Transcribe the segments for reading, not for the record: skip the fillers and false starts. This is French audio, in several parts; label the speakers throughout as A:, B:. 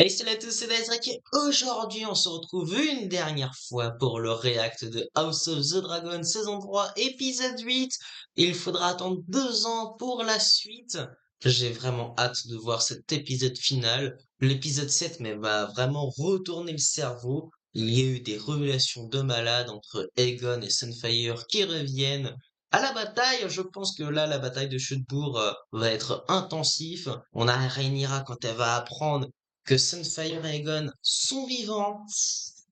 A: Hey salut à tous, c'est Daisrak et aujourd'hui on se retrouve une dernière fois pour le react de House of the Dragon saison 3 épisode 8. Il faudra attendre 2 ans pour la suite. J'ai vraiment hâte de voir cet épisode final. L'épisode 7 mais m'a vraiment retourné le cerveau. Il y a eu des révélations de malades entre Aegon et Sunfire qui reviennent à la bataille. Je pense que là la bataille de Chûteaubourg va être intensif. On a Rhaenyra quand elle va apprendre que Sunfire et Aegon sont vivants.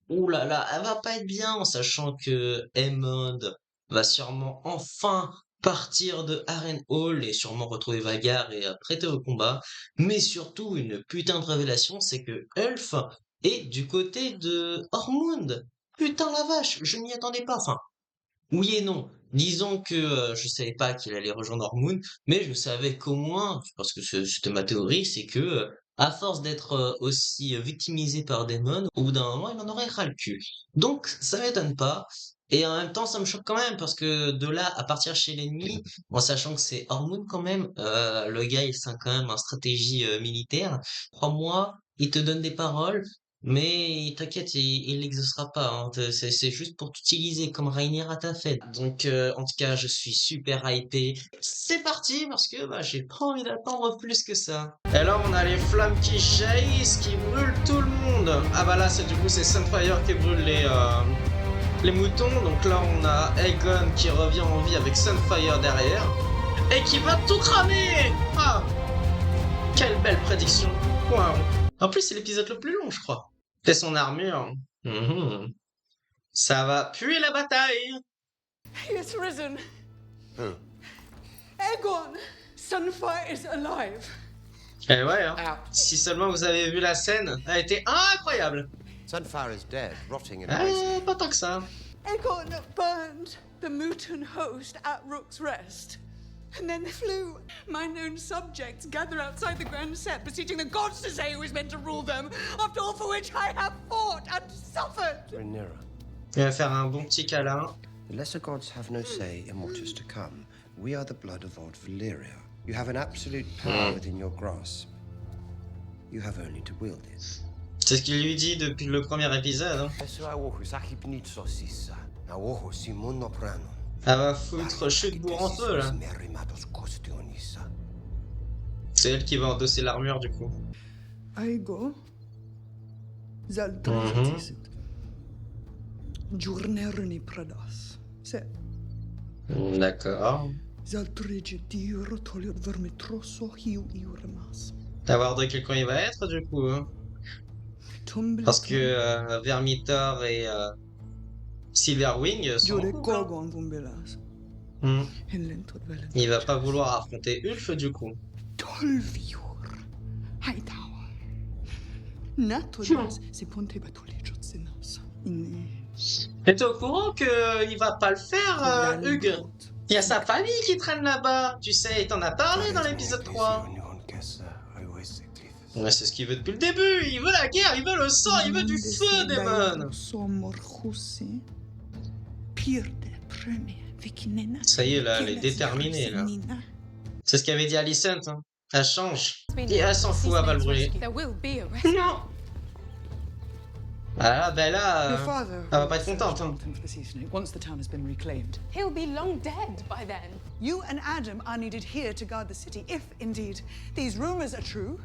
A: Ouh là là, elle va pas être bien en sachant que Aemond va sûrement enfin partir de Harrenhal et sûrement retrouver Vagar et prêter au combat. Mais surtout, une putain de révélation, c'est que Ulf est du côté de Ormond. Putain la vache, je m'y attendais pas. Enfin, oui et non. Disons que je savais pas qu'il allait rejoindre Ormond, mais je savais qu'au moins, parce que c'était ma théorie, c'est que à force d'être aussi victimisé par Daemon, au bout d'un moment, il en aurait ras le cul. Donc ça m'étonne pas. Et en même temps, ça me choque quand même, parce que de là à partir chez l'ennemi, en sachant que c'est Ormond quand même, le gars il sait quand même en stratégie militaire. Crois-moi, il te donne des paroles, mais t'inquiète, il l'exaucera pas, hein. C'est juste pour t'utiliser comme Rhaenyra t'a fait. Donc, en tout cas, je suis super hypé. C'est parti parce que bah, j'ai pas envie d'attendre plus que ça. Et là, on a les flammes qui jaillissent, qui brûlent tout le monde. Ah bah là, c'est du coup c'est Sunfire qui brûle les moutons. Donc là, on a Aegon qui revient en vie avec Sunfire derrière et qui va tout cramer. Ah, quelle belle prédiction. Waouh. En plus, c'est l'épisode le plus long, je crois. C'est son armure. Mhm. Ça va puer la bataille.
B: He has risen.
C: Who?
B: Aegon! Sunfire is alive.
A: Eh ouais, hein. Si seulement vous avez vu la scène, elle était incroyable.
C: Sunfire is dead, rotting in prison.
A: Pas tant que ça.
B: Aegon burned the Muton host at Rook's Rest. And then they flew. My known subjects gather outside the Grand Set, beseeching the gods to say who is meant to rule them, after all for which I have fought and suffered.
C: Rhaenyra.
A: Il va faire un bon petit câlin.
C: The lesser gods have no say in what is to come. We are the blood of old Valyria. You have an absolute power within your grasp. You have only to wield it.
A: C'est ce qu'il lui dit depuis le premier épisode. Hein. Elle va foutre Chûteaubourg en feu là. C'est elle qui va endosser l'armure du coup.
B: Aegon.
A: Mhm.
B: Journerni pradas. C'est
A: D'accord.
B: Zaltrigidiro tolior vermitrosso hiu iuremas.
A: À voir de quel camp il va être du coup. Hein. Parce que Vermithor et Silverwing sont en couple, hein. Il va pas vouloir affronter Ulf du coup.
B: Tolvior. Hightower. Natodas se ponte batulejotsenas.
A: Et t'es au courant qu'il va pas le faire, Hugues? Il y a sa famille qui traîne là-bas, tu sais, il t'en a parlé dans l'épisode 3. Ouais, c'est ce qu'il veut depuis le début, il veut la guerre, il veut le sang, il veut du feu, Daemon. Ça y est, là, elle est déterminée, là. C'est ce qu'avait dit Alicent, hein. Elle change. Et elle s'en fout, elle va le brûler. Non. Ah, ben là, elle va pas être contente, hein.
B: Once the town has been reclaimed.
D: He'll be long dead by then.
B: You and Adam are needed here to guard the city, if indeed these rumors are true,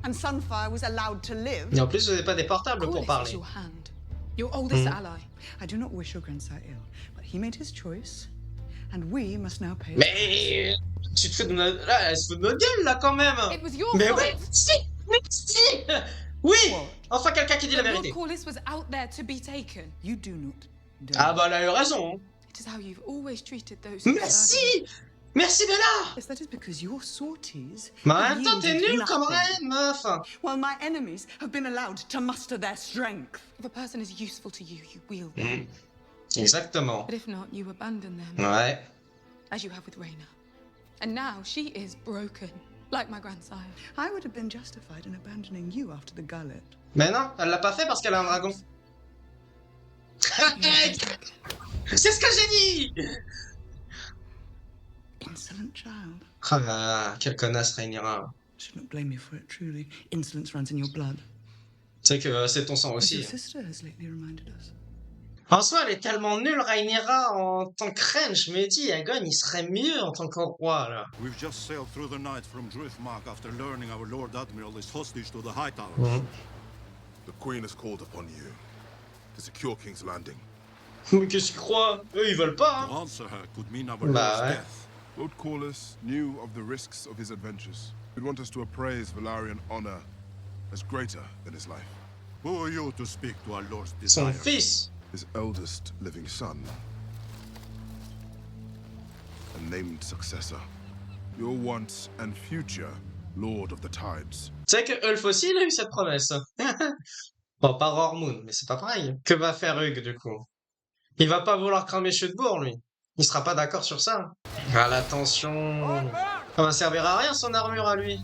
B: and Sunfire was allowed to live.
A: Et en plus, vous n'avez pas des portables pour
B: Corlys is
A: parler.
B: your hand, your oldest ally. I do not wish your grandsire ill, but he made his choice, and we must now pay.
A: Mais tu te fous de notre... Là, elle se fout de notre gueule, là, quand même.
D: It was your
A: Mais
D: fault.
A: oui, si, mais si. Oui, enfin quelqu'un qui dit la
D: Lord
A: vérité.
D: Corlys was out there to be taken.
B: You do not.
A: Ah bah, elle a eu raison. Hein.
D: It is how you've always treated those who
A: Merci. Merci, Bella.
B: Yes, that is because your sorties.
A: Mais en
B: have
A: même temps, t'es
B: yielded
A: nulle comme
B: nothing,
A: reine, meuf.
B: while my enemies have been allowed to muster their strength.
D: If a person is useful to you, you wield them.
A: Exactement.
D: But if not, you abandon them,
A: Ouais.
D: as you have with Rhaena. And now she is broken, like my grandsire.
B: I would have been justified in abandoning you after the gullet.
A: Mais non, elle l'a pas fait parce qu'elle a un dragon. C'est ce que j'ai dit.
B: Insolent child.
A: Ah, quelle connasse, Rhaenyra.
B: I should not blame you for it, truly. Insolence runs in your blood.
A: C'est que c'est ton sang
B: As
A: aussi.
B: your sister has lately reminded us.
A: En soi, elle est tellement nulle, Rhaenyra, en tant que reine. Je me dis, Aegon, il serait mieux en tant que roi, là.
E: We've just sailed through the night from Driftmark after learning our Lord Admiral is hostage to the Hightowers.
A: Mhm.
F: The Queen has called upon you to secure King's Landing.
A: Mais qu'est-ce qu'ils croient? Eux, ils veulent pas,
E: To
A: hein.
E: answer her could mean our
A: Bah
E: Lord's
A: ouais.
E: death.
F: Lord Corlys knew of the risks of his adventures. He'd want us to appraise Valerian honor as greater than his life.
E: Who are you to speak to our Lord's
A: Son
E: desires?
A: fils.
F: His eldest living son. A named successor. Your once and future Lord of the Tides.
A: Tu sais que Ulf aussi, il a eu cette promesse. Bon, pas Hormoon, mais c'est pas pareil. Que va faire Hugh, du coup? Il va pas vouloir cramer Chute-Bourg, lui. Il sera pas d'accord sur ça. Ah, la tension. Ça va servir à rien, son armure, à lui.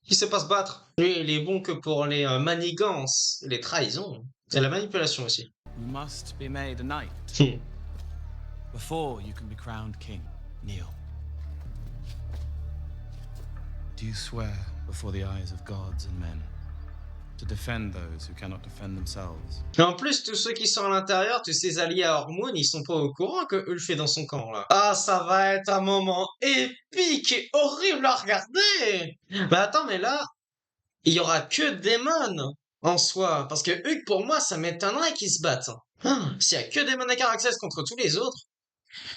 A: Il sait pas se battre. Lui, il est bon que pour les manigances, les trahisons. Et la manipulation aussi.
G: You must be made a knight
A: Hmm.
G: before you can be crowned king. Kneel. Do you swear before the eyes of gods and men to defend those who cannot defend themselves?
A: Et en plus, tous ceux qui sont à l'intérieur, tous ces alliés à Hormoon, ils sont pas au courant que Ulf est dans son camp, là. Ah, ça va être un moment épique et horrible à regarder! Mais attends, mais là, il y aura que Daemon en soi. Parce que Hugh, pour moi, ça m'étonnerait qu'ils se battent. S'il y a que Daemon et Caraxes contre tous les autres.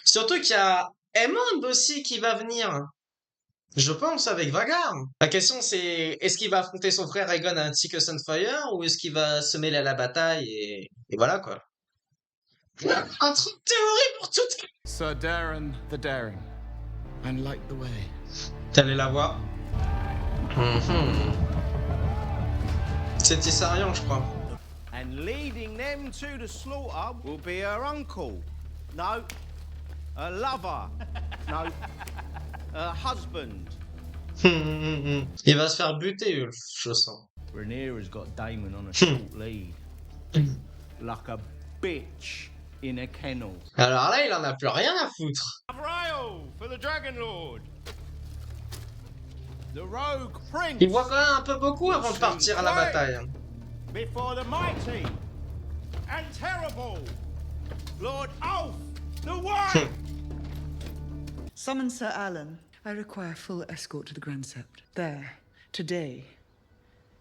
A: Surtout qu'il y a Aemond aussi qui va venir. Je pense avec Vagar. La question c'est, est-ce qu'il va affronter son frère Aegon à Tick Sunfire ou est-ce qu'il va se mêler à la bataille et voilà quoi. Un truc de théorie pour tout.
G: Sir Darren the Daring, and light the way.
A: T'allais la voir. C'est Tissarion, je crois.
H: And leading them to the slaughter will be her uncle. No, her lover. No, her husband.
A: Il va se faire buter, Ulf, je sens.
H: Rhaenyra's got Daemon on a short lead. Like a bitch in a kennel.
A: Alors là, il en a plus rien à foutre.
H: Rail for the Dragon Lord. The rogue prince.
A: Il voit quand même un peu beaucoup avant de partir à la bataille.
H: Before the mighty and terrible Lord Ulf the White.
B: Summon Sir Alan. I require full escort to the Grand Sept. There, today,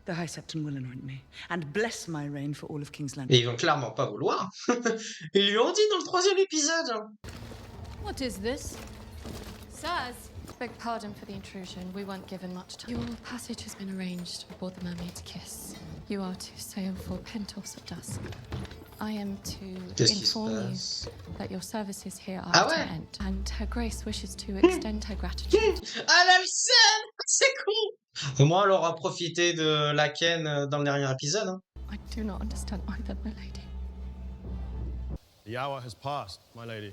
B: the High Septon will anoint me and bless my reign for all of King's Landing.
A: Et ils vont clairement pas vouloir. Ils lui ont dit dans le 3e épisode.
D: What is this? Sirs! Beg pardon for the intrusion. We weren't given much time. Your passage has been arranged aboard the Mermaid's Kiss. You are to sail for Pentos at dusk. I am to
A: Qu'est-ce qui se
D: inform you
A: passe?
D: that your services here are
A: Ah
D: at
A: ouais?
D: an end, and Her Grace wishes to extend her gratitude.
A: Ah la scène, c'est con. Au moins, elle aura profité de la Ken dans le dernier épisode. Hein.
D: I do not understand either, my lady.
I: The hour has passed, my lady.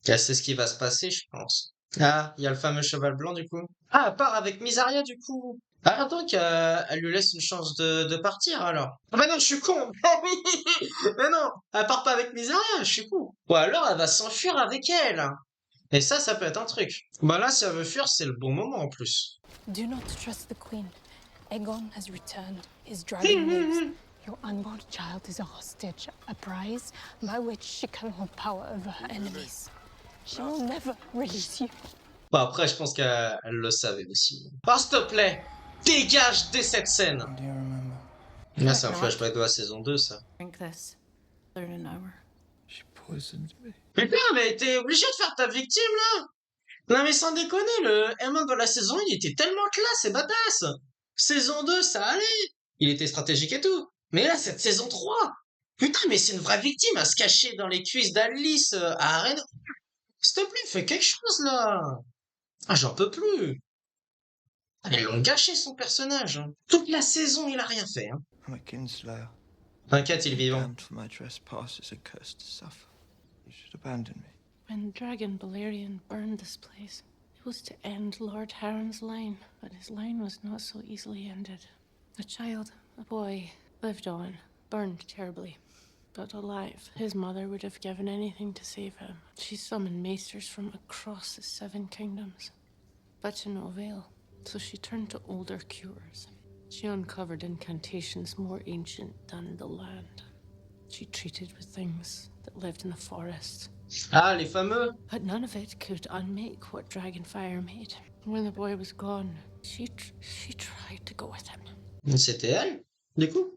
A: Elle sait ce qui va se passer, je pense. Ah, il y a le fameux cheval blanc du coup. Ah, elle part avec Misaria du coup. Ah, donc elle lui laisse une chance de partir alors. Ah bah non, je suis con. Mais non, elle part pas avec Misaria, je suis con. Ou alors elle va s'enfuir avec elle. Et ça peut être un truc. Bah là, si elle veut fuir, c'est le bon moment en plus.
J: Do not trust the Queen. Aegon has returned. His dragon lives. Your unborn child is a hostage, a prize by which she can hold power over her enemies. She will never release you.
A: Bah après, je pense qu'elle le savait aussi. Ah, s'il te plaît, dégage dès cette scène. Là, c'est un flashback de la saison 2, ça.
J: Drink this. In an hour.
I: She poisoned me.
A: Putain, mais t'es obligé de faire ta victime, là. Non mais sans déconner, le M1 de la saison 1, il était tellement classe et badass. Saison 2, ça allait. Il était stratégique et tout. Mais là, cette saison 3, putain, mais c'est une vraie victime à se cacher dans les cuisses d'Alice à Arène. S'il te plaît, fais quelque chose, là. Ah, j'en peux plus. Ah, ils l'ont gâché, son personnage. Hein. Toute la saison, il a rien fait. Hein.
C: I'm a kinslayer.
A: T'inquiète, il est vivant.
C: Damned for my trespasses, a curse to suffer. You should abandon me.
J: When Dragon Balerion burned this place, it was to end Lord Harren's line, but his line was not so easily ended. A child, a boy, lived on, burned terribly, but alive. His mother would have given anything to save him. She summoned maesters from across the 7 kingdoms, but to no avail. So she turned to older cures. She uncovered incantations more ancient than the land. She treated with things that lived in the forest.
A: Ah, les fameux.
J: But none of it could unmake what Dragonfire made. When the boy was gone, she tried to go with him.
A: C'était elle, du coup.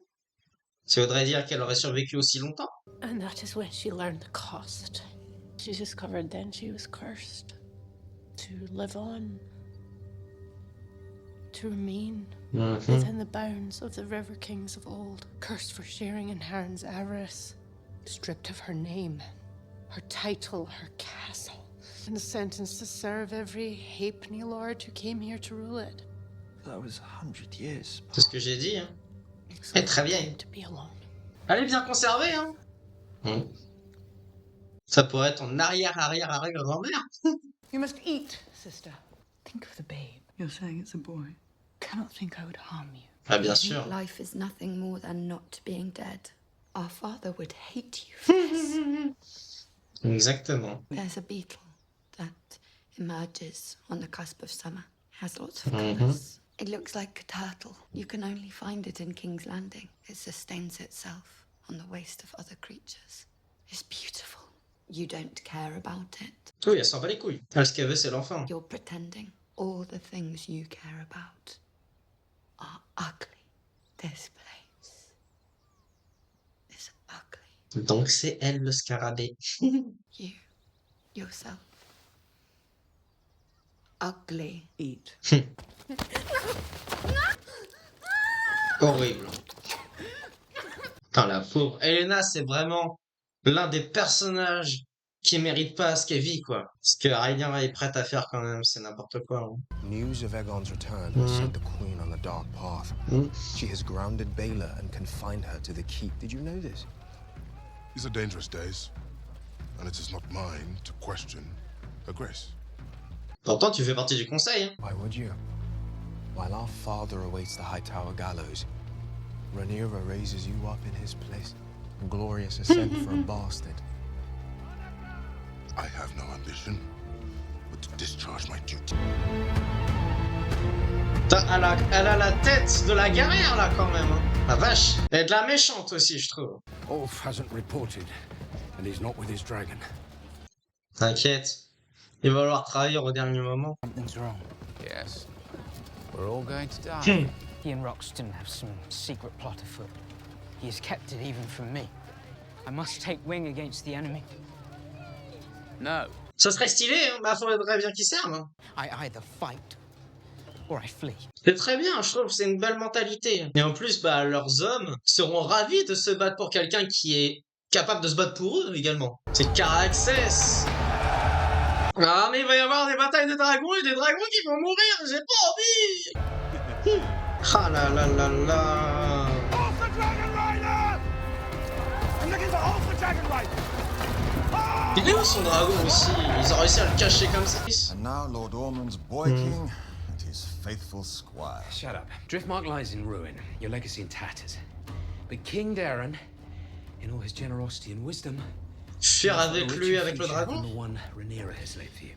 A: Ça voudrait dire qu'elle aurait survécu aussi longtemps.
J: And that is when she learned the cost. She discovered then she was cursed. To live on. To remain within the bounds of the River Kings of old. Cursed for sharing in Harren's avarice. Stripped of her name, her title, her castle. And sentenced to serve every halfpenny lord who came here to rule it.
C: That was 100 years.
A: C'est ce que j'ai dit, hein. Elle est très vieille.
J: To be alone.
A: Elle est bien conservée, hein. Ça pourrait être ton arrière-arrière-arrière-grand-mère.
B: You must eat, sister. Think of the babe. You're saying it's a boy. Cannot think I would harm you.
A: Ah, bien sûr.
K: Life is nothing more than not being dead. Our father would hate you for this.
A: Exactement.
K: There's a beetle that emerges on the cusp of summer. Has lots of colours. It looks like a turtle. You can only find it in King's Landing. It sustains itself on the waste of other creatures. It's beautiful. You don't care about it.
A: Oui, elle s'en bat les couilles. Elle, ce qu'elle veut, c'est l'enfant.
K: You're pretending. All the things you care about are ugly. This place is ugly.
A: Donc c'est elle le scarabée.
K: You, yourself. Ugly.
B: Eat.
A: Horrible. Putain, la pauvre. Elena, c'est vraiment l'un des personnages qui mérite pas ce qu'elle vit, quoi. Ce que Aurélien est prête à faire quand même, c'est n'importe quoi. Hein.
C: News of Aegon's return has sent the Queen on the dark path. She has grounded Baela and confined her to the keep. Did you know this?
F: These are dangerous days, and it is not mine to question her grace.
A: Pourtant, tu fais partie du conseil. Hein.
C: Why would you? While our father awaits the Hightower gallows, Rhaenyra raises you up in his place. A glorious ascent for a bastard.
F: I have no ambition but to discharge my duty.
A: Putain, elle a la tête de la guerrière, là, quand même. Hein. La vache. Elle est de la méchante aussi, je trouve.
I: Ulf hasn't reported, and he's not with his dragon.
A: T'inquiète. Il va falloir trahir au dernier moment.
L: Something's wrong.
I: Yes. We're all going to die.
L: He and Roxton have some secret plot afoot. He has kept it even from me. I must take wing against the enemy.
I: No.
A: Ça serait stylé, hein. Bah, faudrait bien qu'ils servent. Hein.
L: I either fight or I flee.
A: C'est très bien, je trouve, c'est une belle mentalité. Et en plus, bah, leurs hommes seront ravis de se battre pour quelqu'un qui est capable de se battre pour eux également. C'est Caraxès. Ah, mais il va y avoir des batailles de dragons et des dragons qui vont mourir, j'ai pas envie. Ah là là là là.
H: Off the Dragon Rider! I'm looking for off the Dragon Rider!
A: Il est où son dragon aussi? Ils ont réussi à le cacher comme ça.
M: And now Lord Ormond's boy king and his faithful squire.
N: Shut up. Driftmark lies in ruin, your legacy in tatters. But King Darren, in all his generosity and wisdom,
A: fuir avec lui, avec le dragon?
N: the one Rhaenyra has laid for you.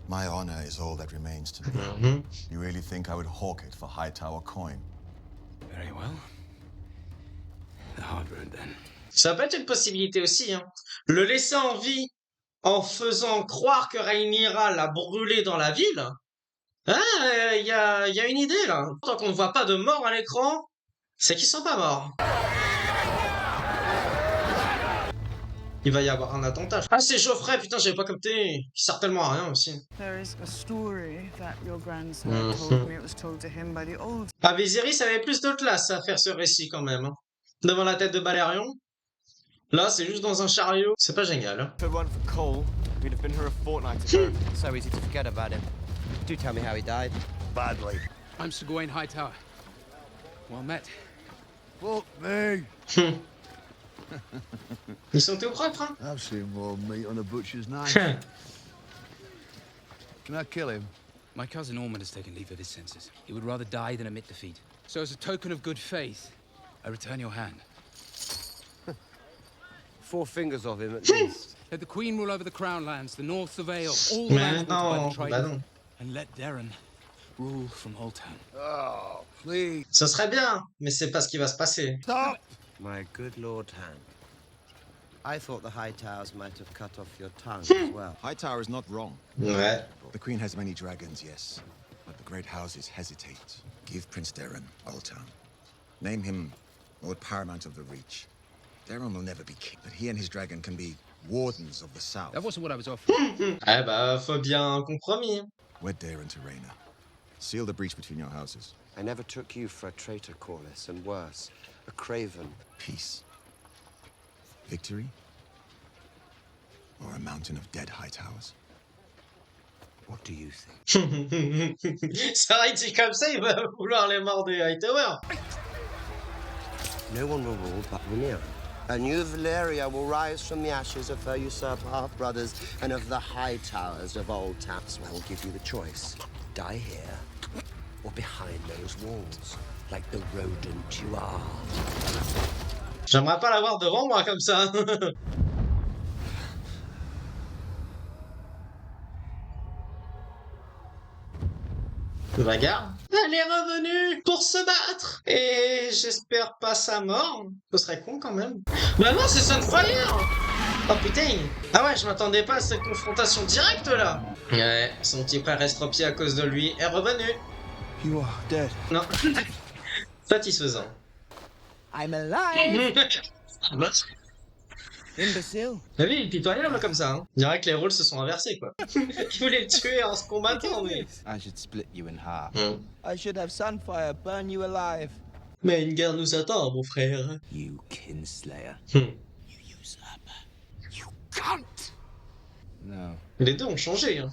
M: My honor is all that remains to me. You really think I would hawk it for Hightower coin?
N: Very well. The hard road then.
A: Ça peut être une possibilité aussi, hein. Le laisser en vie en faisant croire que Rhaenyra l'a brûlé dans la ville. Ah, y a une idée là. Tant qu'on ne voit pas de mort à l'écran, c'est qu'ils sont pas morts. Il va y avoir un attentat. Ah, c'est Geoffrey, putain, j'avais pas capté. Il sert tellement à rien aussi.
B: There is a story that your grandson told me. It was told to him by the old.
A: Ah, Viserys avait plus de classe à faire ce récit quand même. Hein. Devant la tête de Balerion. Là, c'est juste dans un chariot. C'est pas génial. Hein.
H: If it weren't for Cole, we'd have been here a fortnight ago. So easy to forget about him. Do tell me how he died.
M: Badly.
N: I'm Sir Gawain Hightower. Well met.
M: Fuck me.
A: Ils sont tout propres, hein?
M: I've seen more meat on a butcher's knife. Can I kill him?
N: My cousin Ormond has taken leave of his senses. He would rather die than admit defeat. So as a token of good faith, I return your hand.
H: 4 fingers of him at least.
N: Let the Queen rule over the Crown lands, the north of Ale, all the lands by the
A: bah
N: Trident.
A: non.
N: And let Darren rule from Old Town.
C: Oh, please.
A: Ce serait bien, mais c'est pas ce qui va se passer.
C: Stop! My good Lord Han. I thought the Hightowers might have cut off your tongue as well.
M: Hightower is not wrong.
A: Ouais.
M: The Queen has many dragons, yes. But the great houses hesitate. Give Prince Darren Old Town. Name him Lord Paramount of the Reach. Darren will never be king, but he and his dragon can be wardens of the South.
N: That wasn't what I was offering.
A: Eh bah, faut bien un compromis.
M: Wed Darren to Rhaena. Seal the breach between your houses.
C: I never took you for a traitor, Corlys, and worse, a craven.
M: Peace. Victory? Or a mountain of dead Hightowers?
C: What do you think?
A: C'est vrai que dit comme ça, il va vouloir les morts des Hightower.
C: No one will rule but Rhaenyra. A new Valyria will rise from the ashes of her usurper half-brothers and of the Hightowers of Old Town. So I will give you the choice. Die here or behind those walls, like the rodent you are.
A: J'aimerais pas l'avoir devant moi comme ça. Bagarre. Elle est revenue pour se battre. Et j'espère pas sa mort. Ce serait con quand même. Bah non, c'est Sunfire. Oh putain. Ah ouais, je m'attendais pas à cette confrontation directe là. Ouais, son petit frère estropié à cause de lui est revenu.
C: You are dead.
A: Non. Satisfaisant.
H: I'm alive.
C: Imbecile.
A: T'as vu, il est pitoyable comme ça. Hein. On dirait que les rôles se sont inversés quoi. Il voulait le tuer en se combattant mais...
H: I should split you in half.
C: I should have Sunfire burn you alive.
A: Mais une guerre nous attend, mon frère.
H: You kinslayer.
A: You
H: usurper. You cunt. No.
A: Les deux ont changé. Hein.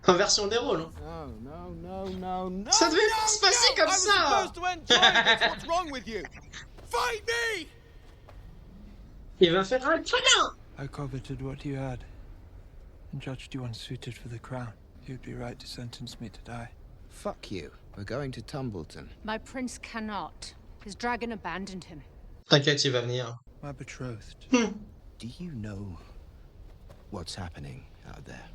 A: Inversion des rôles. Hein.
H: No.
A: Ça devait pas se passer comme ça.
H: What's wrong with you? Fight me!
A: Il va faire un câlin.
O: I coveted what you had and judged you unsuited for the crown. You'd be right to sentence me to die.
H: Fuck you. We're going to Tumbleton.
J: My prince cannot. His dragon abandoned him.
A: T'inquiète, il va venir.
O: My betrothed.
H: Do you know what's happening out there?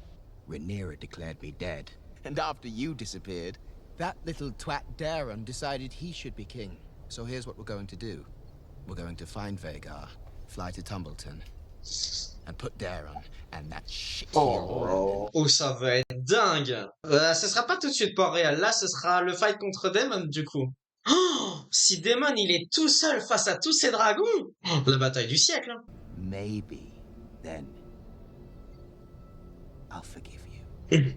H: Rhaenyra declared me dead. And after you disappeared, that little twat Darren decided he should be king. So here's what we're going to do. We're going to find Vhagar, fly to Tumbleton, and put Darren and that shit
A: Oh, ça va être dingue. Ce sera pas tout de suite Port-Réal. Là, ce sera le fight contre Daemon, du coup. Oh, si Daemon, il est tout seul face à tous ces dragons, la bataille du siècle. Hein.
H: Maybe then I'll forgive you.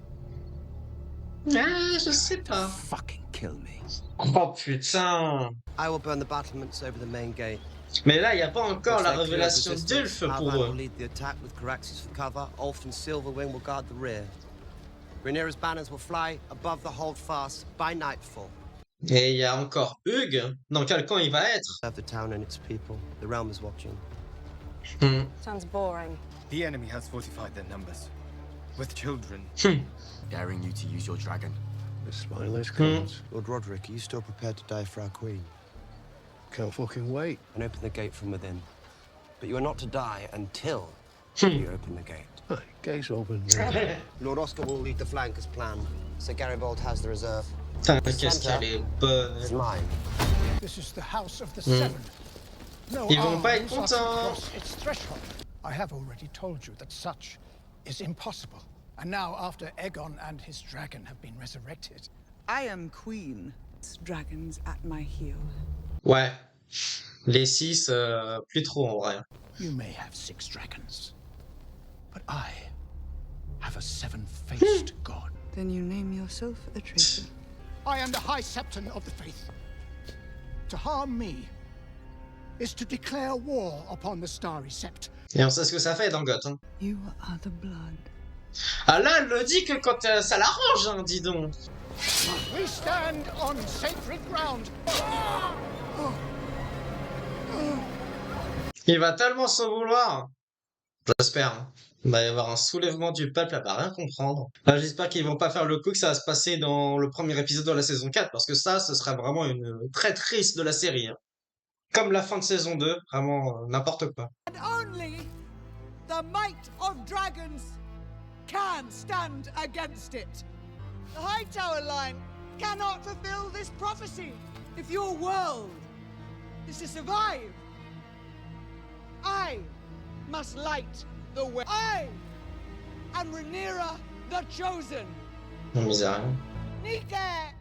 A: Ah, je sais pas.
H: Fucking kill me.
A: Oh putain.
C: I will burn the battlements over the main gate.
A: Mais là, il n'y a pas encore la révélation d'Ulf pour eux.
C: will lead the attack with Caraxes for cover. Ulf and Silverwing will guard the rear. Rhaenyra's banners will fly above the holdfast by nightfall.
A: Et il y a encore Hugh. Dans quel camp il va être?
C: Serve the town and its people. The realm is watching.
J: Sounds boring.
N: The enemy has fortified their numbers. With children.
H: Daring you to use your dragon.
C: The smileless comes. Lord Roderick, are you still prepared to die for our queen?
O: Can't fucking wait.
C: And open the gate from within. But you are not to die until you open the gate.
O: Right, gate's open.
C: Lord Oscar will lead the flank as planned. Sir Garibaldi has the reserve.
A: Putain, qu'est-ce qu'elle est bonne.
C: Is mine.
B: This is the house of the Seven. No
A: Ils vont pas
B: armies
A: être
B: are to
A: contents.
B: cross its threshold. I have already told you that such is impossible. And now, after Aegon and his dragon have been resurrected,
P: I am queen. Dragons at my heel.
A: Ouais. Les 6, plus trop en vrai.
B: you may have 6 dragons, but I have a 7-faced god.
P: Then you name yourself a traitor.
B: I am the High Septon of the Faith. To harm me is to declare war upon the Starry Sept.
A: Et on sait ce que ça fait dans Goth. Hein.
P: You are the blood.
A: Ah là, elle le dit que quand ça l'arrange, hein, dis donc.
B: We stand on sacred ground.
A: Il va tellement s'en vouloir. J'espère. Hein. Il va y avoir un soulèvement du peuple, elle va rien comprendre. Enfin, j'espère qu'ils vont pas faire le coup que ça va se passer dans le premier épisode de la saison 4, parce que ça, ce serait vraiment une traîtrise de la série. Hein. Comme la fin de saison 2, vraiment n'importe quoi.
B: And only the might of dragons can stand against it. The Hightower line cannot fulfill this prophecy. If your world is to survive, I must light the way. I am Rhaenyra the Chosen.
A: Bizarre.
B: Nike,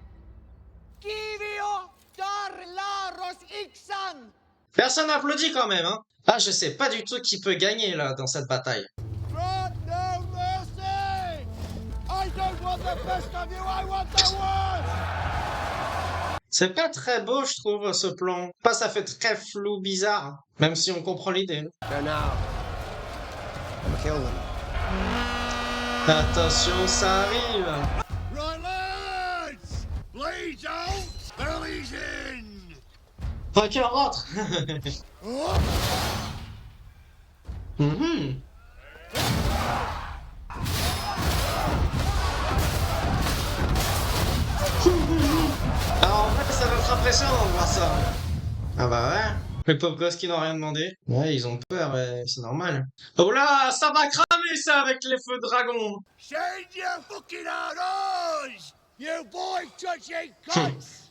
B: Kivio Darlaros Ixan.
A: Personne n'applaudit quand même, hein. Ah, je sais pas du tout qui peut gagner, là, dans cette bataille.
B: Grant no mercy. I don't want the best of you, I want the worst.
A: C'est pas très beau, je trouve, ce plan. Pas, ça fait très flou, bizarre. Même si on comprend l'idée.
C: Go now. Kill them.
A: Attention, ça arrive.
E: Right, lads! Blades out, bellies in!
A: Ok, on rentre. Mhm. Alors en fait, ça va être impressionnant de voir ça. Ah bah ouais. Les pauvres gosses qui n'ont rien demandé. Ouais, ils ont peur, ouais, c'est normal. Oh là, ça va cramer ça avec les feux de dragon.
E: Send your fucking eyes! You boy touching cunts!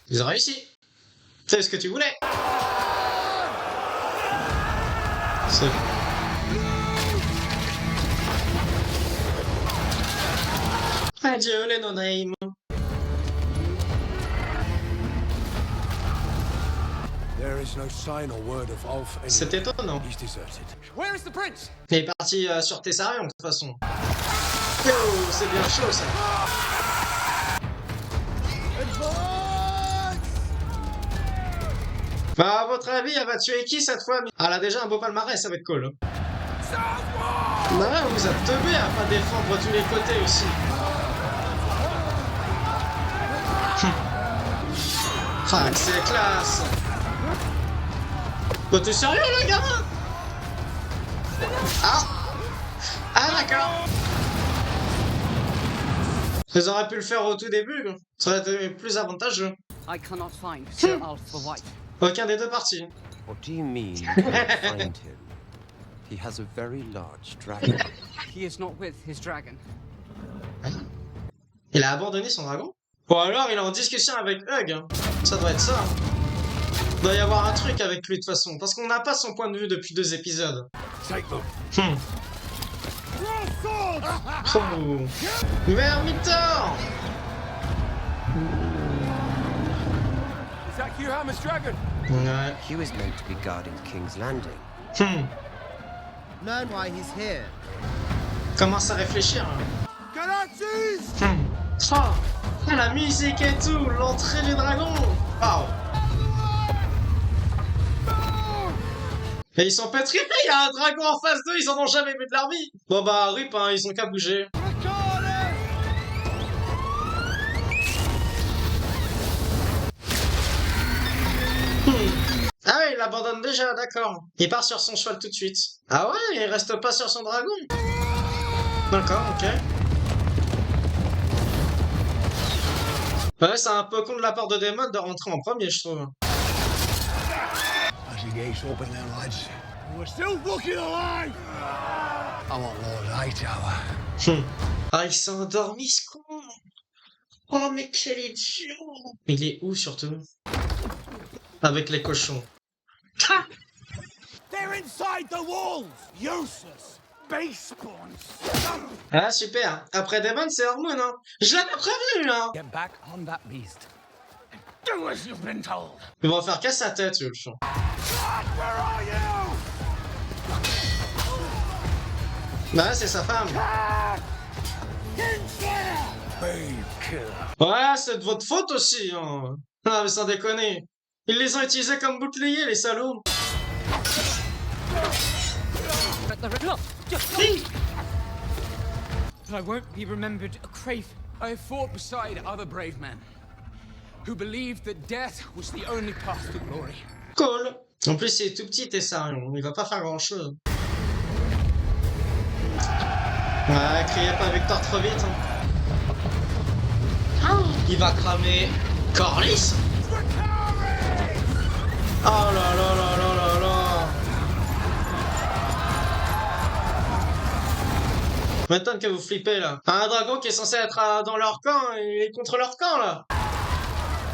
A: Ils ont réussi. C'est ce que tu voulais. C'est... Adieu les no-name.
I: There is no sign or word of Ulf.
A: C'est étonnant.
I: He's deserted.
B: Where is the prince?
A: Il est parti sur Tessarion de toute façon. Oh, c'est bien chaud ça. Bah, à votre avis, elle va tuer qui cette fois? Elle a déjà un beau palmarès avec Cole. Bah, vous êtes teubés à pas défendre tous les côtés aussi. Ah, c'est classe. Bah, t'es sérieux, le gamin? Ah! Ah, d'accord. Ils auraient pu le faire au tout début. Ça aurait été plus avantageux.
Q: I cannot find Sir Ulf the White.
A: Aucun des deux partis.
R: What do you mean you can't find him? He has a very large dragon.
Q: He is not with his dragon.
A: Il a abandonné son dragon? Ou alors il est en discussion avec Hug. Hein. Ça doit être ça. Il doit y avoir un truc avec lui de toute façon. Parce qu'on n'a pas son point de vue depuis 2 épisodes. Oh. Vermitor!
I: Is that Hugh Hammer's dragon?
A: Ouais.
R: Hugh is meant to be guarding King's Landing.
C: Learn why he's here.
A: Commence à réfléchir. Hein. Oh, la musique et tout, l'entrée du dragon. Waouh. Et ils sont pétrifiés, il y a un dragon en face d'eux, ils en ont jamais vu de leur vie. Bon bah rip, hein, ils ont qu'à bouger. Ah ouais, il abandonne déjà, d'accord. Il part sur son cheval tout de suite. Ah ouais, il reste pas sur son dragon. D'accord, ok. Ouais, c'est un peu con de la part de Daemon de rentrer en premier, je trouve.
E: As the gates open then, lads. We're still fucking alive! I want Lord Hightower.
A: Ah, il s'est endormi, ce con. Oh, mais quel idiot. Il est où, surtout? Avec les cochons. Ah!
E: They're inside the walls! Useless! Base spawns!
A: Ah, super. Après Daemon, c'est Hormoon, hein. Je l'avais prévenu, hein.
Q: Get back on that beast. Do as you've been told.
A: Ils vont faire casse sa tête, le chant.
E: Where are you?
A: Bah, c'est sa femme.
E: Killer.
A: Ouais, c'est de votre faute aussi, hein. Non, mais sans déconner. Ils les ont utilisés comme boucliers, les salauds.
L: I won't be remembered a craven.
Q: I have fought beside other brave men who believed that death was the only path to glory.
A: Cool. En plus, c'est tout petit, Tessarion. Il va pas faire grand chose. Ouais, criez pas Victor trop vite. Hein. Il va cramer Corlys. Oh là là là là là là. M'étonne que vous flippez là. Un dragon qui est censé être dans leur camp, il est contre leur camp là.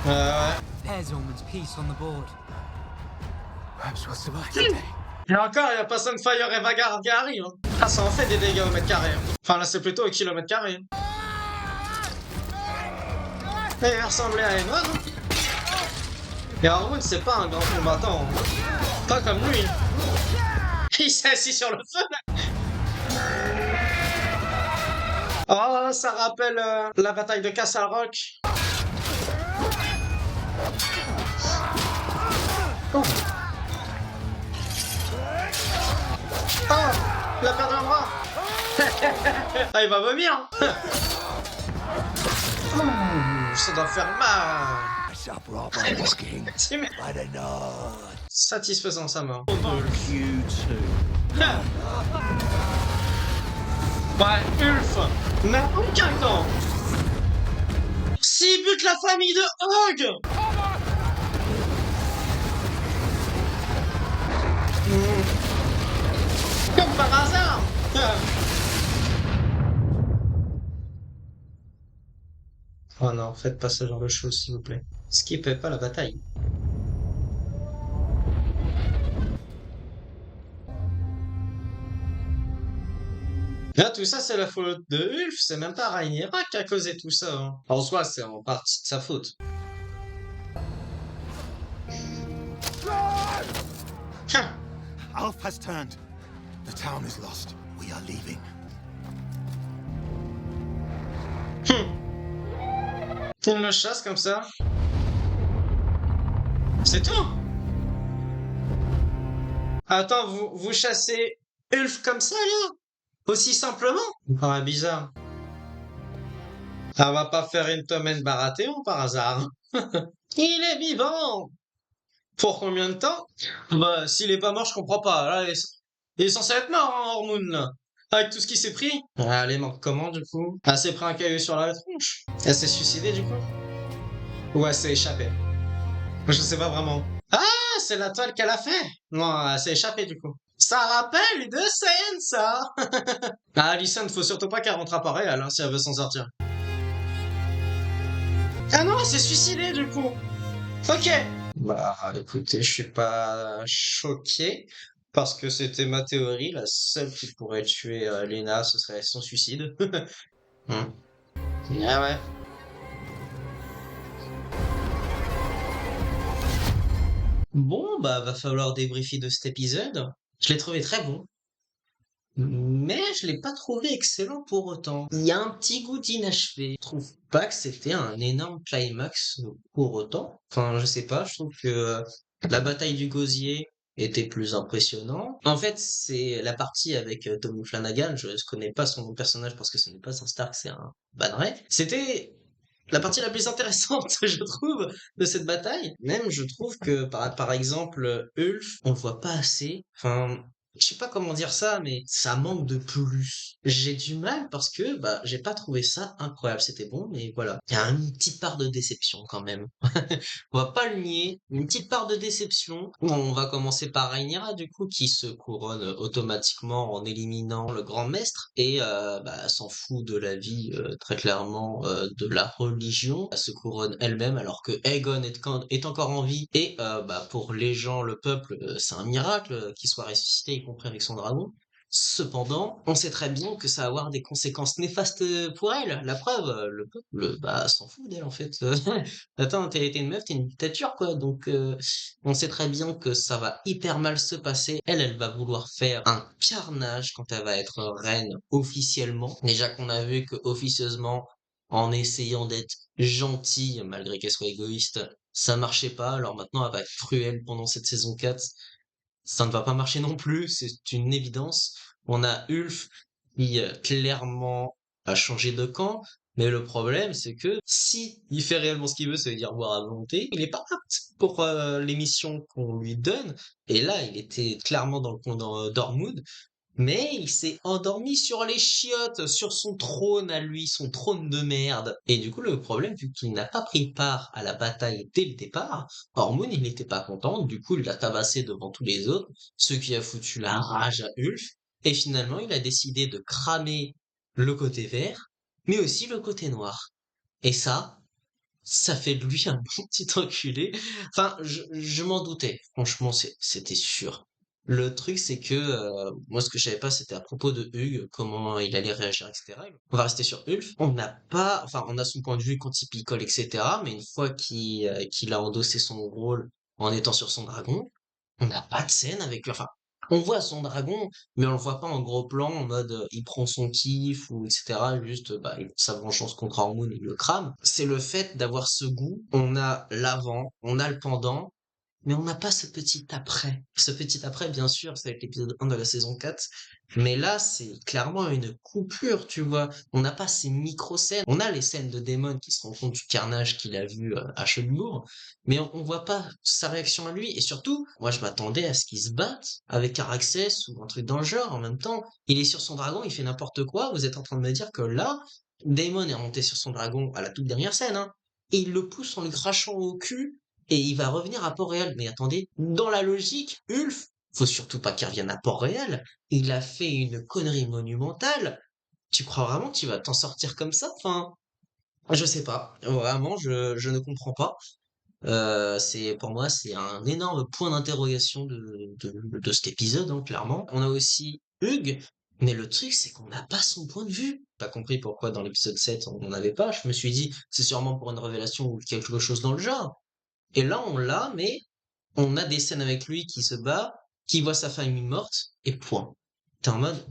A: Ouais.
L: There's Ormond's piece on the board.
E: Perhaps we'll survive today.
A: Et encore, il y a pas Sunfire et Vagar qui arrivent. Hein. Ah, ça en fait des dégâts au mètre carré. Enfin, là, c'est plutôt au kilomètre carré. Mais il ressemblait à Enon. Et Ormond, c'est pas un grand combattant. Pas comme lui. Il s'est assis sur le feu. Oh, ça rappelle la bataille de Castle Rock. Oh. Oh, il a perdu un bras. Ah, il va vomir. Ça doit faire mal. Satisfaisant sa mort. Ouais, Ulf n'a aucun temps. S'il bute la famille de Hog. Comme par hasard. Oh non, faites pas ce genre de choses, s'il vous plaît. Skippez pas la bataille. Là, tout ça, c'est la faute de Ulf, c'est même pas Rhaenyra qui a causé tout ça. Hein. En soi, c'est en partie de sa faute.
E: Alf has turned. The town is lost. We are leaving.
A: Il le chasse comme ça. C'est tout. Attends, vous chassez Ulf comme ça, là? Aussi simplement? Ah, bizarre. On va pas faire une Tommen Baratheon par hasard. Il est vivant! Pour combien de temps? Bah, s'il est pas mort, je comprends pas. Là, il est censé être mort, hein, Hormoon, là. Avec tout ce qu'il s'est pris. Ah, elle est morte comment, du coup? Elle s'est pris un caillou sur la tronche. Elle s'est suicidée, du coup? Ou elle s'est échappée? Je sais pas vraiment. Ah, c'est la toile qu'elle a fait! Non, elle s'est échappée, du coup. Ça rappelle de scène, ça! Ah, Alicent, faut surtout pas qu'elle rentre à Paris, hein, si elle veut s'en sortir. Ah non, elle s'est suicidée, du coup! Ok! Bah, écoutez, je suis pas choqué, parce que c'était ma théorie, la seule qui pourrait tuer Lena, ce serait son suicide. Ah ouais. Bon, bah, va falloir débriefer de cet épisode. Je l'ai trouvé très bon. Mais je l'ai pas trouvé excellent pour autant. Il y a un petit goût d'inachevé. Je trouve pas que c'était un énorme climax pour autant. Enfin, je sais pas, je trouve que la bataille du gosier était plus impressionnant. En fait, c'est la partie avec Tommy Flanagan. Je connais pas son personnage parce que ce n'est pas un Stark, c'est un Banneret. C'était la partie la plus intéressante, je trouve, de cette bataille. Même, je trouve que, par exemple, Ulf, on le voit pas assez. Enfin, je sais pas comment dire ça, mais ça manque de plus. J'ai du mal parce que, bah, j'ai pas trouvé ça incroyable. C'était bon, mais voilà. Il y a une petite part de déception quand même. On va pas le nier. Une petite part de déception. Bon, on va commencer par Rhaenyra, du coup, qui se couronne automatiquement en éliminant le grand maître et, bah, s'en fout de la vie, très clairement, de la religion. Elle se couronne elle-même alors que Aegon est encore en vie et, bah, pour les gens, le peuple, c'est un miracle qu'il soit ressuscité, y compris avec son dragon. Cependant, on sait très bien que ça va avoir des conséquences néfastes pour elle. La preuve, le peuple, bah, s'en fout d'elle, en fait. Attends, t'es une meuf, t'es une dictature, quoi. Donc, on sait très bien que ça va hyper mal se passer. Elle va vouloir faire un carnage quand elle va être reine officiellement. Déjà qu'on a vu que officieusement, en essayant d'être gentille, malgré qu'elle soit égoïste, ça marchait pas. Alors maintenant, elle va être cruelle pendant cette saison 4. Ça ne va pas marcher non plus, c'est une évidence. On a Ulf qui clairement a changé de camp, mais le problème c'est que si il fait réellement ce qu'il veut, ça veut dire voir à volonté, il est pas apte pour les missions qu'on lui donne. Et là, il était clairement dans le camp d'Ormund, mais il s'est endormi sur les chiottes, sur son trône à lui, son trône de merde. Et du coup, le problème, vu qu'il n'a pas pris part à la bataille dès le départ, Ormond, il n'était pas content, du coup, il l'a tabassé devant tous les autres, ce qui a foutu la rage à Ulf. Et finalement, il a décidé de cramer le côté vert, mais aussi le côté noir. Et ça fait de lui un bon petit enculé. Enfin, je m'en doutais. Franchement, c'était sûr. Le truc, c'est que moi, ce que je savais pas, c'était à propos de Hugh, comment il allait réagir, etc. On va rester sur Ulf. On n'a pas, enfin, on a son point de vue quand il picole, etc. Mais une fois qu'il a endossé son rôle en étant sur son dragon, on n'a pas de scène avec lui. Enfin, on voit son dragon, mais on le voit pas en gros plan, en mode il prend son kiff ou etc. Juste bah, sa vengeance contre Hormoon, il le crame. C'est le fait d'avoir ce goût. On a l'avant, on a le pendant, mais on n'a pas ce petit après. Ce petit après, bien sûr, c'est avec l'épisode 1 de la saison 4. Mais là, c'est clairement une coupure, tu vois. On n'a pas ces micro-scènes. On a les scènes de Daemon qui se rendent compte du carnage qu'il a vu à Chedbourg, mais on voit pas sa réaction à lui. Et surtout, moi, je m'attendais à ce qu'il se batte avec Caraxès ou un truc dans le genre. En même temps, il est sur son dragon, il fait n'importe quoi. Vous êtes en train de me dire que là, Daemon est remonté sur son dragon à la toute dernière scène, hein, et il le pousse en lui crachant au cul et il va revenir à Port-Réal. Mais attendez, dans la logique, Ulf, faut surtout pas qu'il revienne à Port-Réal. Il a fait une connerie monumentale. Tu crois vraiment que tu vas t'en sortir comme ça? Enfin, je sais pas. Vraiment, je ne comprends pas. Pour moi, c'est un énorme point d'interrogation de cet épisode, hein, clairement. On a aussi Hugh, mais le truc, c'est qu'on n'a pas son point de vue. Pas compris pourquoi dans l'épisode 7 on n'en avait pas. Je me suis dit, c'est sûrement pour une révélation ou quelque chose dans le genre. Et là, on l'a, mais on a des scènes avec lui qui se bat, qui voit sa famille morte, et point. T'es en mode,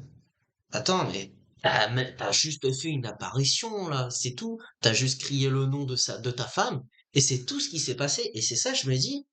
A: attends, mais t'as juste fait une apparition, là, c'est tout. T'as juste crié le nom de ta femme, et c'est tout ce qui s'est passé. Et c'est ça, je me dis,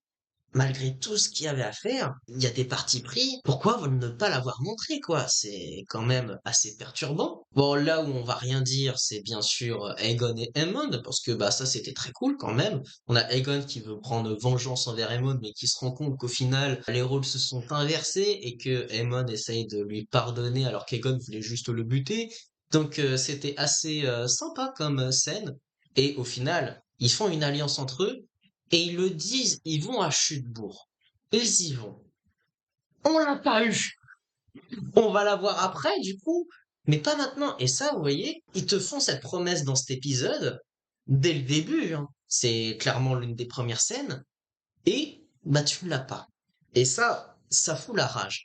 A: malgré tout ce qu'il y avait à faire, il y a des partis pris. Pourquoi ne pas l'avoir montré, quoi? C'est quand même assez perturbant. Bon, là où on va rien dire, c'est bien sûr Aegon et Aemond, parce que bah ça c'était très cool quand même. On a Aegon qui veut prendre vengeance envers Aemond, mais qui se rend compte qu'au final les rôles se sont inversés et que Aemond essaye de lui pardonner alors qu'Aegon voulait juste le buter. Donc c'était assez sympa comme scène. Et au final, ils font une alliance entre eux et ils le disent, ils vont à Chudebourg. Ils y vont. On l'a pas eu. On va la voir après, du coup, mais pas maintenant. Et ça, vous voyez, ils te font cette promesse dans cet épisode dès le début, hein. C'est clairement l'une des premières scènes. Et bah tu l'as pas. Et ça fout la rage.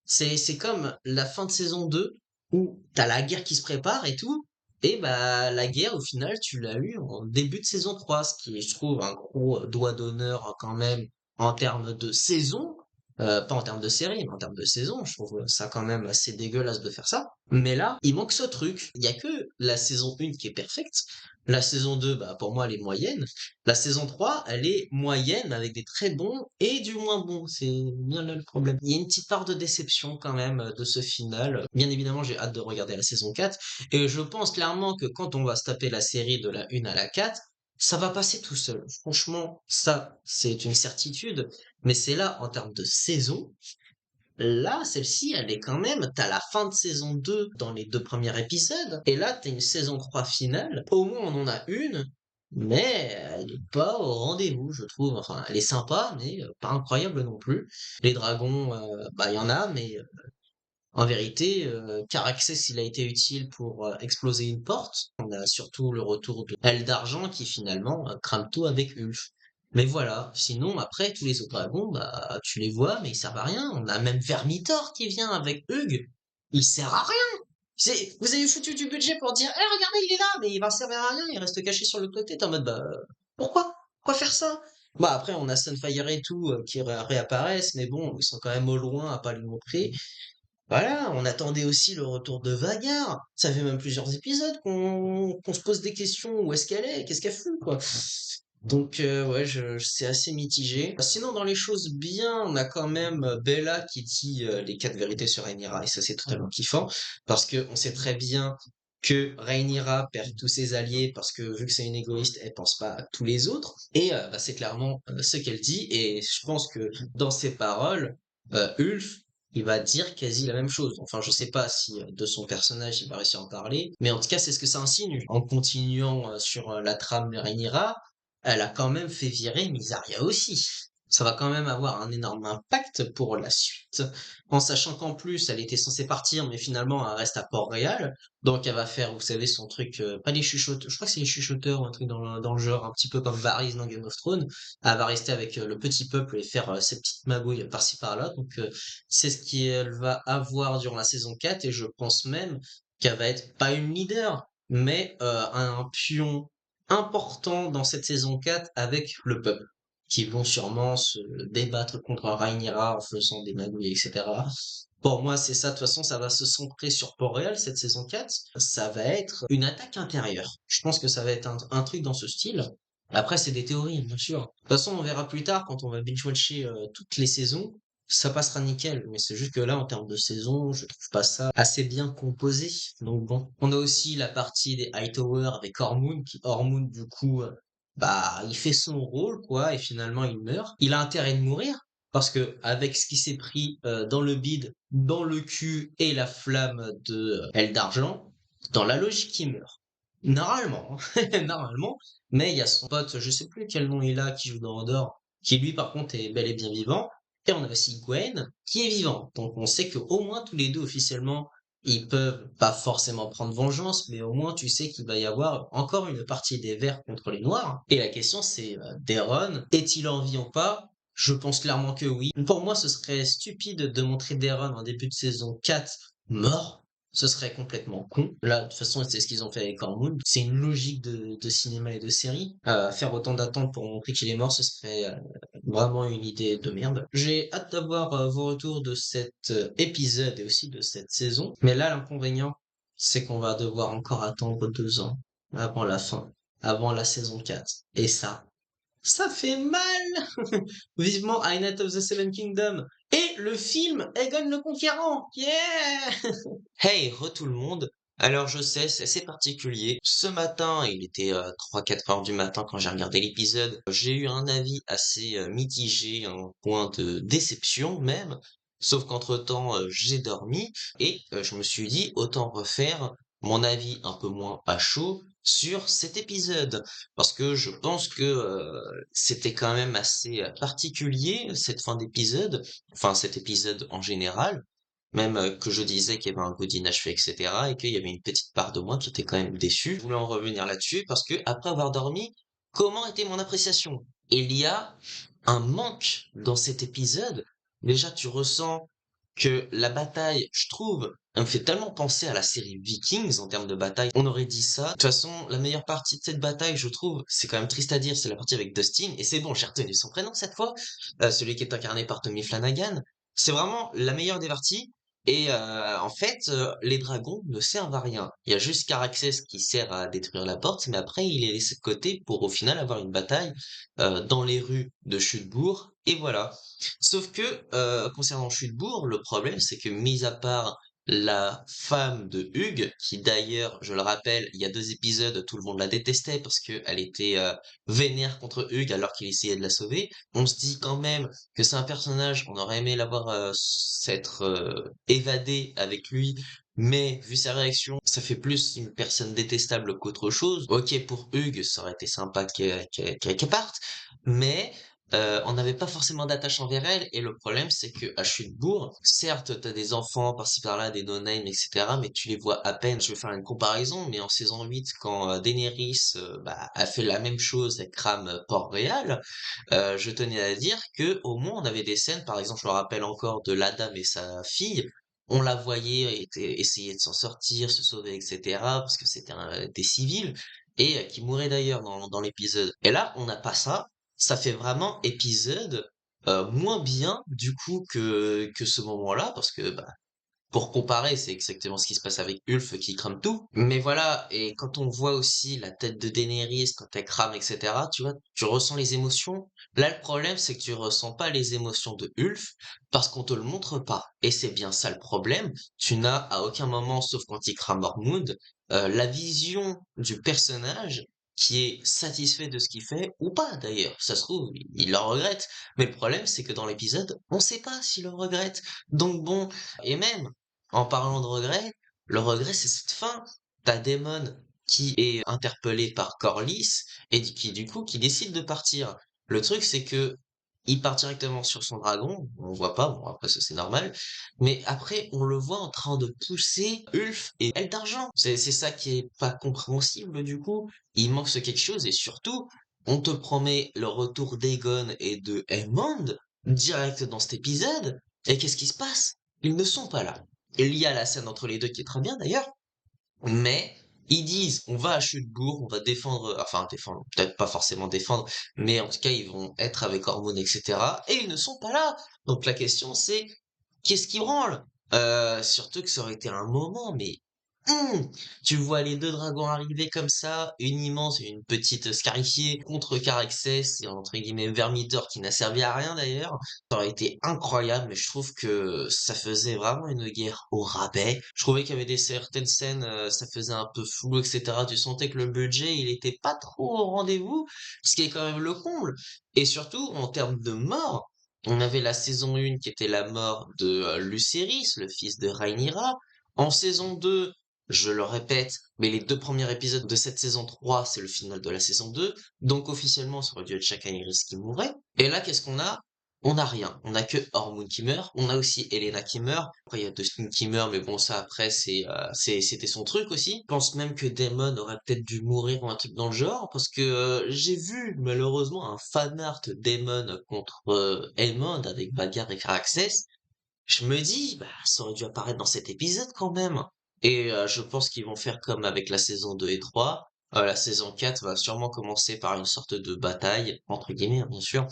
A: C'est comme la fin de saison 2 où t'as la guerre qui se prépare et tout. Et bah la guerre au final tu l'as eu en début de saison 3, ce qui est je trouve un gros doigt d'honneur quand même en termes de saison, pas en termes de série mais en termes de saison, je trouve ça quand même assez dégueulasse de faire ça. Mais là il manque ce truc, il y a que la saison 1 qui est perfecte, la saison 2 bah pour moi elle est moyenne, la saison 3 elle est moyenne avec des très bons et du moins bon, c'est bien là le problème. Il y a une petite part de déception quand même de ce final. Bien évidemment j'ai hâte de regarder la saison 4 et je pense clairement que quand on va se taper la série de la 1 à la 4, ça va passer tout seul. Franchement, ça, c'est une certitude. Mais c'est là, en termes de saison, là, celle-ci, elle est quand même, t'as la fin de saison 2 dans les 2 premiers épisodes, et là, t'as une saison 3 finale. Au moins, on en a une, mais elle est pas au rendez-vous, je trouve. Enfin, elle est sympa, mais pas incroyable non plus. Les dragons, bah, il y en a, mais en vérité, Caraxès, il a été utile pour exploser une porte. On a surtout le retour de Aile d'Argent qui finalement crame tout avec Ulf. Mais voilà, sinon après tous les autres dragons, bah tu les vois, mais ils servent à rien. On a même Vermithor qui vient avec Hugh. Il sert à rien. Vous avez foutu du budget pour dire, eh regardez, il est là, mais il va servir à rien, il reste caché sur le côté. T'es en mode, bah pourquoi? Pourquoi faire ça? Bah après on a Sunfire et tout qui réapparaissent, mais bon, ils sont quand même au loin à pas les montrer. Voilà, on attendait aussi le retour de Vagar. Ça fait même plusieurs épisodes qu'on se pose des questions. Où est-ce qu'elle est? Qu'est-ce qu'elle fout, quoi? Donc, ouais, c'est assez mitigé. Sinon, dans les choses bien, on a quand même Bella qui dit les 4 vérités sur Rhaenyra. Et ça, c'est totalement kiffant. Parce que on sait très bien que Rhaenyra perd tous ses alliés parce que vu que c'est une égoïste, elle pense pas à tous les autres. Et bah, c'est clairement ce qu'elle dit. Et je pense que dans ses paroles, Ulf, il va dire quasi la même chose. Enfin, je sais pas si de son personnage il va réussir à en parler, mais en tout cas, c'est ce que ça insinue. En continuant sur la trame de Rhaenyra, elle a quand même fait virer Mysaria aussi. ça va quand même avoir un énorme impact pour la suite, en sachant qu'en plus, elle était censée partir, mais finalement, elle reste à Port-Réal. Donc, elle va faire, vous savez, son truc, pas les chuchoteurs, je crois que c'est les chuchoteurs ou un truc dans le genre, un petit peu comme Varys dans Game of Thrones. Elle va rester avec le petit peuple et faire ses petites magouilles par-ci par-là. Donc, c'est ce qu'elle va avoir durant la saison 4, et je pense même qu'elle va être pas une leader, mais un pion important dans cette saison 4 avec le peuple, qui vont sûrement se débattre contre Rhaenyra en faisant des magouilles, etc. Pour moi, c'est ça. De toute façon, ça va se centrer sur Port-Réal, cette saison 4. Ça va être une attaque intérieure. Je pense que ça va être un truc dans ce style. Après, c'est des théories, bien sûr. De toute façon, on verra plus tard quand on va binge-watcher toutes les saisons. Ça passera nickel, mais c'est juste que là, en termes de saison, je trouve pas ça assez bien composé. Donc bon. On a aussi la partie des Hightower avec Ormund, qui Ormund, du coup, bah, il fait son rôle, quoi, et finalement, il meurt. Il a intérêt de mourir, parce que avec ce qui s'est pris dans le bide, dans le cul et la flamme de Elle d'Argent, dans la logique, il meurt. Normalement, hein, normalement, mais il y a son pote, je sais plus quel nom il a, qui joue dans Andorre, qui lui, par contre, est bel et bien vivant. Et on a aussi Gwen, qui est vivant. Donc on sait qu'au moins tous les deux, officiellement, ils peuvent pas forcément prendre vengeance, mais au moins tu sais qu'il va y avoir encore une partie des Verts contre les Noirs. Et la question c'est, Daeron, est-il en vie ou pas? Je pense clairement que oui. Pour moi, ce serait stupide de montrer Daeron en début de saison 4 mort. Ce serait complètement con. Là, de toute façon, c'est ce qu'ils ont fait avec Ormond. C'est une logique de cinéma et de série. Faire autant d'attentes pour montrer qu'il est mort, ce serait vraiment une idée de merde. J'ai hâte d'avoir vos retours de cet épisode et aussi de cette saison. Mais là, l'inconvénient, c'est qu'on va devoir encore attendre 2 ans avant la fin, avant la saison 4. Et ça fait mal! Vivement I Night of the Seven Kingdoms et le film Aegon le Conquérant! Yeah! Hey, re tout le monde! Alors je sais, c'est assez particulier. Ce matin, il était 3-4 heures du matin quand j'ai regardé l'épisode. J'ai eu un avis assez mitigé, un point de déception même. Sauf qu'entre-temps, j'ai dormi et je me suis dit autant refaire mon avis un peu moins à chaud sur cet épisode. Parce que je pense que c'était quand même assez particulier cette fin d'épisode, enfin cet épisode en général. Même que je disais qu'il y avait un goût d'inachevé, etc. et qu'il y avait une petite part de moi qui était quand même déçue. Je voulais en revenir là-dessus parce que après avoir dormi, comment était mon appréciation? Il y a un manque dans cet épisode. Déjà, tu ressens que la bataille, je trouve, elle me fait tellement penser à la série Vikings en termes de bataille. On aurait dit ça. De toute façon, la meilleure partie de cette bataille, je trouve, c'est quand même triste à dire, c'est la partie avec Dustin. Et c'est bon, j'ai retenu son prénom cette fois. Celui qui est incarné par Tommy Flanagan. C'est vraiment la meilleure des parties. Et en fait, les dragons ne servent à rien. Il y a juste Caraxès qui sert à détruire la porte, mais après il est laissé de côté pour au final avoir une bataille dans les rues de Chutebourg, et voilà. Sauf que concernant Chutebourg, le problème c'est que mis à part la femme de Hugues, qui d'ailleurs, je le rappelle, il y a 2 épisodes, tout le monde la détestait parce qu'elle était vénère contre Hugues alors qu'il essayait de la sauver. On se dit quand même que c'est un personnage, on aurait aimé l'avoir s'être évadé avec lui, mais vu sa réaction, ça fait plus une personne détestable qu'autre chose. Ok, pour Hugues, ça aurait été sympa qu'elle parte, mais on n'avait pas forcément d'attache envers elle, et le problème c'est que à Chutebourg, certes t'as des enfants par-ci par-là, des no-name, etc., mais tu les vois à peine. Je vais faire une comparaison, mais en saison 8, quand Daenerys bah, a fait la même chose, elle crame Port-Réal, je tenais à dire que au moins on avait des scènes, par exemple je me rappelle encore de la dame et sa fille, on la voyait essayer de s'en sortir, se sauver, etc., parce que c'était des civils, et qui mouraient d'ailleurs dans l'épisode. Et là, on n'a pas ça, ça fait vraiment épisode moins bien du coup que ce moment-là, parce que bah, pour comparer, c'est exactement ce qui se passe avec Ulf qui crame tout. Mais voilà, et quand on voit aussi la tête de Daenerys quand elle crame, etc., tu vois, tu ressens les émotions. Là, le problème, c'est que tu ressens pas les émotions de Ulf parce qu'on te le montre pas. Et c'est bien ça le problème. Tu n'as à aucun moment, sauf quand il crame Mormont, la vision du personnage qui est satisfait de ce qu'il fait, ou pas d'ailleurs. Ça se trouve, il le regrette. Mais le problème, c'est que dans l'épisode, on sait pas s'il le regrette. Donc bon, et même, en parlant de regret, le regret, c'est cette fin. T'as Daemon qui est interpellé par Corlys et qui, du coup, qui décide de partir. Le truc, c'est que il part directement sur son dragon, on voit pas, bon après ça c'est normal, mais après on le voit en train de pousser Ulf et Aile d'Argent. C'est ça qui est pas compréhensible du coup, il manque quelque chose et surtout, on te promet le retour d'Aegon et de Aemond direct dans cet épisode, et qu'est-ce qui se passe? Ils ne sont pas là. Il y a la scène entre les deux qui est très bien d'ailleurs, mais ils disent on va à Chutebourg, on va défendre, enfin défendre, peut-être pas forcément défendre, mais en tout cas ils vont être avec Hormone, etc. Et ils ne sont pas là. Donc la question c'est qu'est-ce qui branle? Surtout que ça aurait été un moment, mais tu vois les deux dragons arriver comme ça, une immense et une petite scarifiée contre Caraxès et entre guillemets Vermithor qui n'a servi à rien d'ailleurs. Ça aurait été incroyable, mais je trouve que ça faisait vraiment une guerre au rabais. Je trouvais qu'il y avait certaines scènes, ça faisait un peu flou, etc. Tu sentais que le budget, il était pas trop au rendez-vous, ce qui est quand même le comble. Et surtout, en termes de mort, on avait la saison 1 qui était la mort de Lucerys, le fils de Rhaenyra. En saison 2, je le répète, mais les 2 premiers épisodes de cette saison 3, c'est le final de la saison 2. Donc officiellement, ça aurait dû être Chakaïris qui mourrait. Et là, qu'est-ce qu'on a? On n'a rien. On n'a que Hormone qui meurt. On a aussi Elena qui meurt. Après, il y a Dustin qui meurt, mais bon, ça après, c'était son truc aussi. Je pense même que Daemon aurait peut-être dû mourir ou un truc dans le genre, parce que j'ai vu malheureusement un fanart Daemon contre Aemond avec Vagar et Caraxès. Je me dis, bah, ça aurait dû apparaître dans cet épisode quand même. Et je pense qu'ils vont faire comme avec la saison 2 et 3. La saison 4 va sûrement commencer par une sorte de bataille, entre guillemets, hein, bien sûr.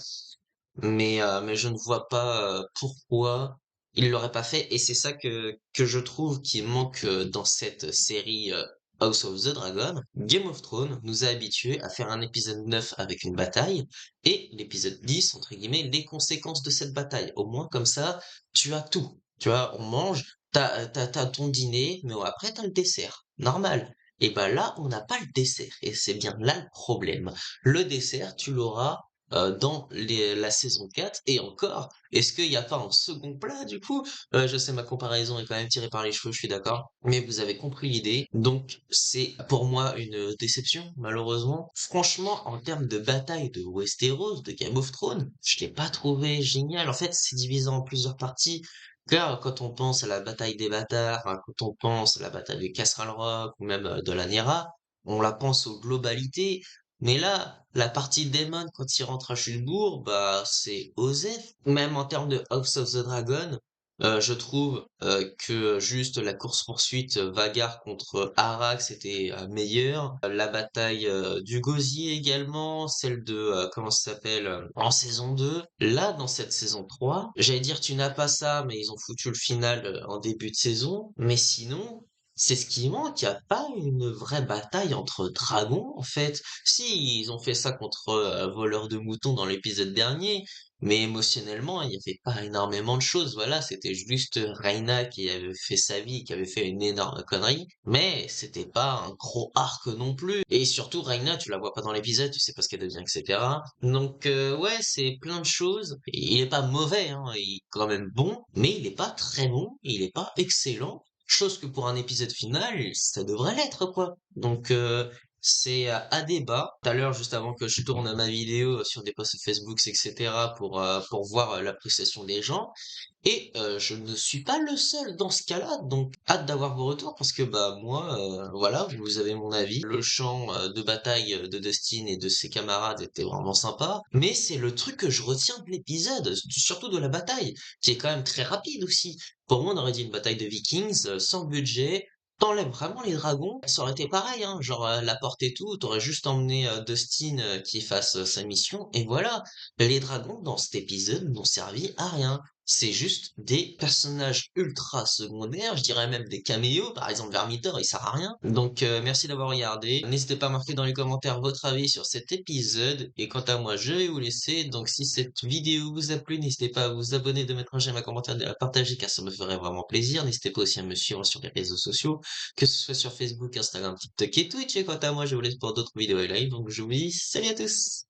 A: Mais je ne vois pas pourquoi il l'aurait pas fait. Et c'est ça que je trouve qui manque dans cette série House of the Dragon. Game of Thrones nous a habitués à faire un épisode 9 avec une bataille et l'épisode 10, entre guillemets, les conséquences de cette bataille. Au moins, comme ça, tu as tout. Tu vois, on mange, t'as ton dîner, mais après, t'as le dessert. Normal. Et ben là, on n'a pas le dessert. Et c'est bien là le problème. Le dessert, tu l'auras dans la saison 4 et encore, est-ce qu'il n'y a pas un second plat du coup? Je sais ma comparaison est quand même tirée par les cheveux, je suis d'accord, mais vous avez compris l'idée. Donc c'est pour moi une déception malheureusement. Franchement, en termes de bataille de Westeros, de Game of Thrones, je l'ai pas trouvé génial. En fait, c'est divisé en plusieurs parties. Car quand on pense à la bataille des bâtards, hein, quand on pense à la bataille de Castle Rock ou même de la Nera, on la pense aux globalités. Mais là, la partie Daemon quand il rentre à Chulbourg, bah c'est Osef. Même en termes de House of the Dragon, je trouve que juste la course-poursuite Vagar contre Arax était meilleure. La bataille du Gosier également, celle de comment ça s'appelle en saison 2. Là, dans cette saison 3, j'allais dire tu n'as pas ça, mais ils ont foutu le final en début de saison. Mais sinon, c'est ce qui manque, il n'y a pas une vraie bataille entre dragons, en fait. Si, ils ont fait ça contre voleurs de moutons dans l'épisode dernier, mais émotionnellement, il n'y avait pas énormément de choses. Voilà, c'était juste Rhaena qui avait fait sa vie, qui avait fait une énorme connerie, mais c'était pas un gros arc non plus. Et surtout, Rhaena, tu la vois pas dans l'épisode, tu sais pas ce qu'elle devient, etc. Donc, ouais, c'est plein de choses. Il est pas mauvais, hein, il est quand même bon, mais il est pas très bon, il est pas excellent. Chose que pour un épisode final, ça devrait l'être, quoi. Donc, c'est à débat. Tout à l'heure, juste avant que je tourne ma vidéo sur des posts Facebook, etc., pour voir l'appréciation des gens. Et je ne suis pas le seul dans ce cas-là, donc hâte d'avoir vos retours parce que bah moi, voilà, vous avez mon avis. Le champ de bataille de Dustin et de ses camarades était vraiment sympa, mais c'est le truc que je retiens de l'épisode, surtout de la bataille, qui est quand même très rapide aussi. Pour moi, on aurait dit une bataille de Vikings sans budget. T'enlèves vraiment les dragons, ça aurait été pareil, hein, genre la porte et tout, t'aurais juste emmené Dustin qui fasse sa mission, et voilà. Les dragons dans cet épisode n'ont servi à rien. C'est juste des personnages ultra secondaires, je dirais même des caméos, par exemple Vermithor, il sert à rien. Donc merci d'avoir regardé. N'hésitez pas à marquer dans les commentaires votre avis sur cet épisode. Et quant à moi, je vais vous laisser. Donc si cette vidéo vous a plu, n'hésitez pas à vous abonner, de mettre un j'aime, un commentaire, de la partager car ça me ferait vraiment plaisir. N'hésitez pas aussi à me suivre sur les réseaux sociaux, que ce soit sur Facebook, Instagram, TikTok et Twitch. Et quant à moi, je vous laisse pour d'autres vidéos et live. Donc je vous dis salut à tous.